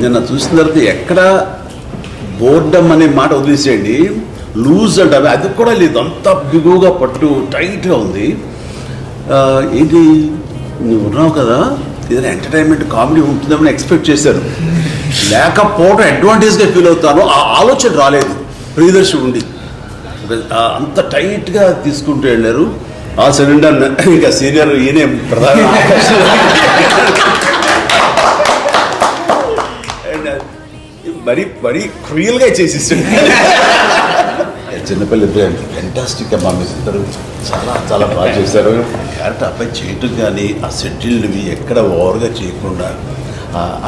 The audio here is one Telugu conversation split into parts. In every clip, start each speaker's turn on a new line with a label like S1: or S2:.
S1: నిన్న చూసిన తర్వాత ఎక్కడ బోర్డమ్ అనే మాట వదిలేసేయండి, లూజ్ అంటే అది కూడా లేదు, అంత బిగువుగా పట్టు టైట్గా ఉంది. ఏంటి నువ్వు ఉన్నావు కదా, ఏదైనా ఎంటర్టైన్మెంట్ కామెడీ ఉంటుందని ఎక్స్పెక్ట్ చేశారు, లేకపోవడం అడ్వాంటేజ్గా ఫీల్ అవుతాను. ఆ ఆలోచన రాలేదు ప్రియదర్శి ఉండి, అంత టైట్గా తీసుకుంటూ వెళ్ళారు. ఆ సిలిండర్ ఇంకా సీనియర్ ఈయనే ప్రధాన మరీ మరీ క్రియల్గా చేసేసాడు. చిన్నపిల్లలు ఫెంటాస్టిక్ అమ్మా, మీ ఇద్దరు చాలా చాలా బాగా చేశారు. క్యారెక్టర్ అబ్బాయి చేయటం కానీ ఆ సెటిల్డ్వి ఎక్కడ ఓవర్గా చేయకుండా,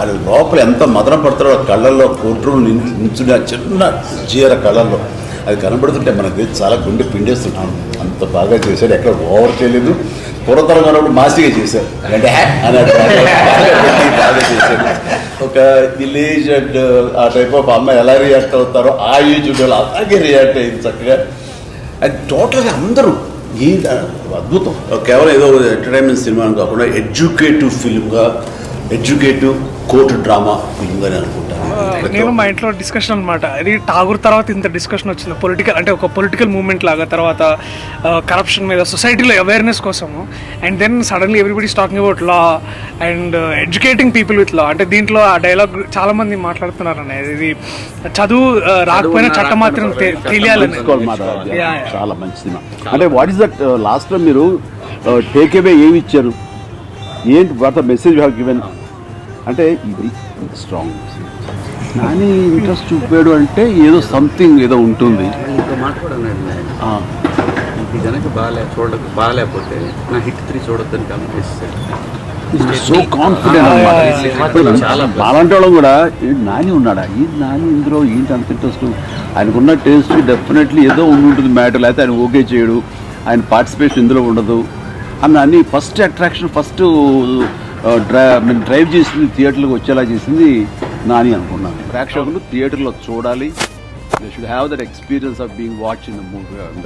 S1: అది లోపల ఎంత మదన పడతారో కళ్ళల్లో కోర్టులు నించుని ఆ చిన్న చీర కళ్ళల్లో అది కనబడుతుంటే మనకి చాలా గుండె పిండేస్తున్నాం. అంత బాగా చేశాడు, ఎక్కడ ఓవర్ చేయలేదు. పూర్వతరం ఉన్నప్పుడు మాసిగా చేశారు అంటే అన్నట్టు బాగా చేశారు. ఒక విలేజ్ అండ్ ఆ టైప్ ఆఫ్ అమ్మాయి ఎలా రియాక్ట్ అవుతారో ఆ ఏజ్ వాళ్ళు అలాగే రియాక్ట్ అయ్యింది చక్కగా. అది టోటల్గా అందరూ ఈ అద్భుతం. కేవలం ఏదో ఎంటర్టైన్మెంట్ సినిమా కాకుండా ఎడ్యుకేటివ్ ఫిల్మ్గా, ఎడ్యుకేటివ్ కోర్టు డ్రామా ఫిల్మ్గానే అనుకుంటాను.
S2: నేను మా ఇంట్లో డిస్కషన్ అనమాట, ఇది ఠాగూర్ తర్వాత ఇంత డిస్కషన్ వచ్చింది పొలిటికల్, అంటే ఒక పొలిటికల్ మూవ్మెంట్ లాగా, తర్వాత కరప్షన్ మీద సొసైటీలో అవేర్నెస్ కోసము. And then suddenly everybody talking about law and educating people with law. అంటే దీంట్లో ఆ డైలాగ్ చాలా మంది మాట్లాడుతున్నారు అనేది, ఇది చదువు రాకపోయినా చట్టం మాత్రం తెలియాలని.
S3: చాలా మంచి సినిమా. అంటే వాట్ ఈస్ దట్ లాస్ట్ లో మీరు టేక్ అవే ఏమి ఇచ్చారు, ఏంటి what the message have given అంటే ఇది స్ట్రాంగ్. నాని ఇంట్రెస్ట్ చూపాడు అంటే ఏదో సంథింగ్ ఏదో ఉంటుంది.
S4: ఇంకో మాట కూడా ఇది కనుక బాగాలేకపోతే నా హిట్ 3 చూడొద్దని కమెంట్ చేస్తాడు.
S3: So confident. అలాంటి వాళ్ళం కూడా నాని ఉన్నాడా, ఈ నాని ఇందులో ఏంటి అంత ఇంట్రెస్ట్, ఆయనకున్న టేస్ట్ డెఫినెట్లీ ఏదో ఉంటుంది మ్యాటర్, లేకపోతే ఆయన ఓకే చేయడు, ఆయన పార్టిసిపేషన్ ఇందులో ఉండదు అన్ని. ఫస్ట్ అట్రాక్షన్, ఫస్ట్ డ్రైవ్ చేసింది థియేటర్లకు వచ్చేలా చేసింది నాని అనుకున్నాను. ప్రేక్షకులు థియేటర్లో చూడాలి, they should have that experience of being watch in the movie.